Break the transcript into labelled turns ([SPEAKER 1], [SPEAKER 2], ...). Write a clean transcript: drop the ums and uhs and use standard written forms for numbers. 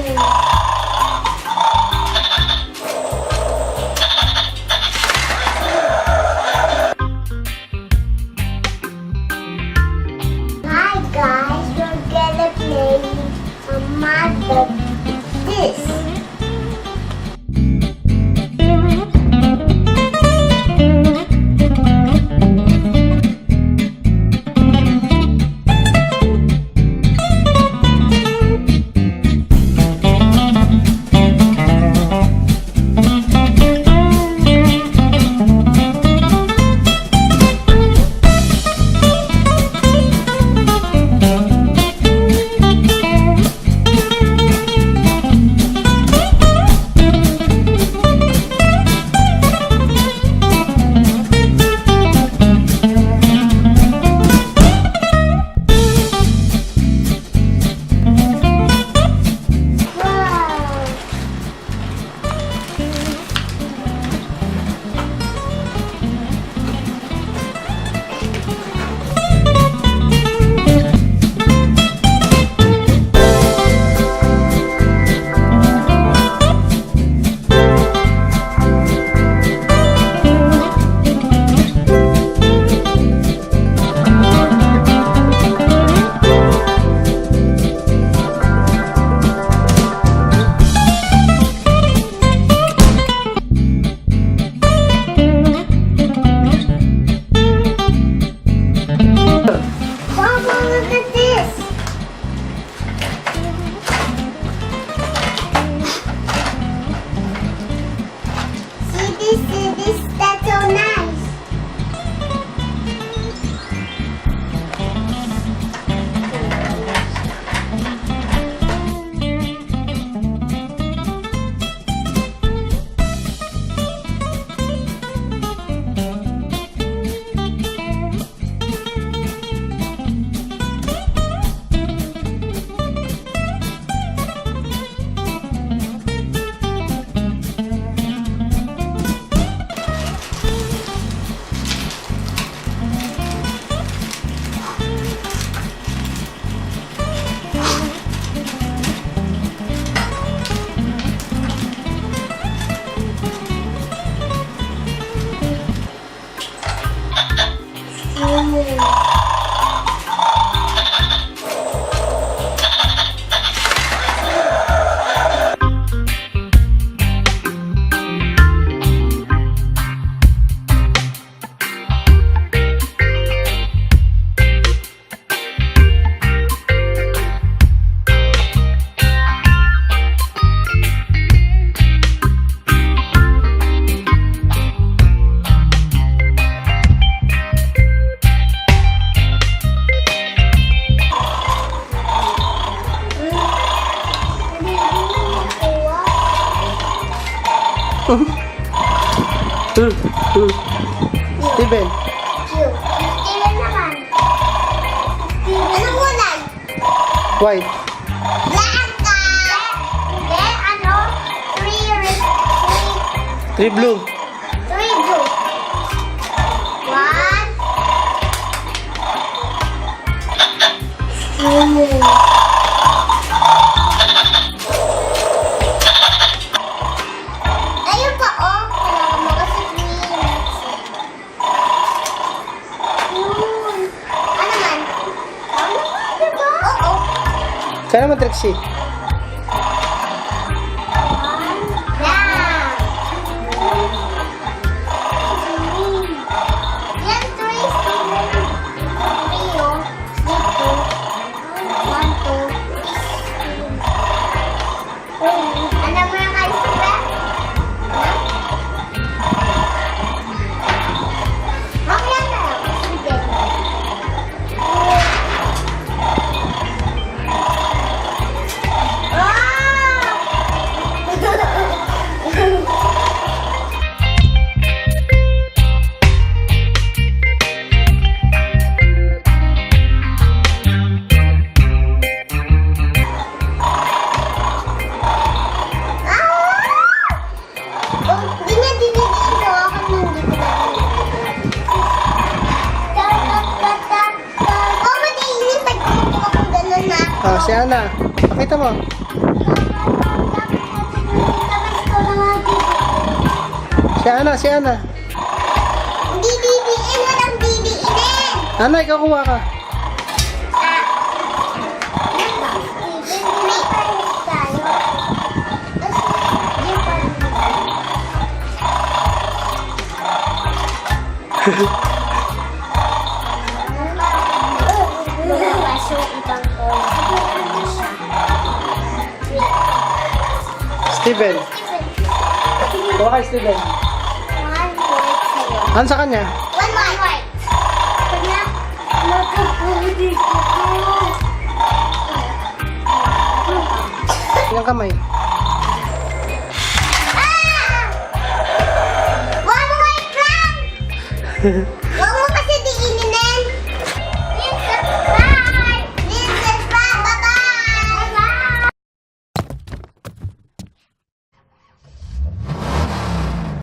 [SPEAKER 1] Hi guys, we're gonna play a mother this. That's so nice.
[SPEAKER 2] Steven.
[SPEAKER 1] Steven naman. Anong kulay?
[SPEAKER 2] White.
[SPEAKER 1] Black ka! Then, ano?
[SPEAKER 2] Three blue.
[SPEAKER 1] Three blue. One. Ayun pa, oh. Kailangan mo kasi green. Yun. Ano man? Ano man, diba? Oo.
[SPEAKER 2] Sana naman, Trixie.
[SPEAKER 1] Yan, three, Steven. Three, oh. Dito. One, two. Ano mo yung kay Steven? Mamaya na, Steven.
[SPEAKER 2] Si Ana. Pakita mo. Si Ana.
[SPEAKER 1] Hindi bibiin, walang bibiinin.
[SPEAKER 2] Ana, ikaw kuha ka. Steven. Kuha kay Steven. Ano sa kanya?
[SPEAKER 1] One white. Pag na, magkapulit ko.
[SPEAKER 2] Ilang kamay?
[SPEAKER 1] Ah! One white lang!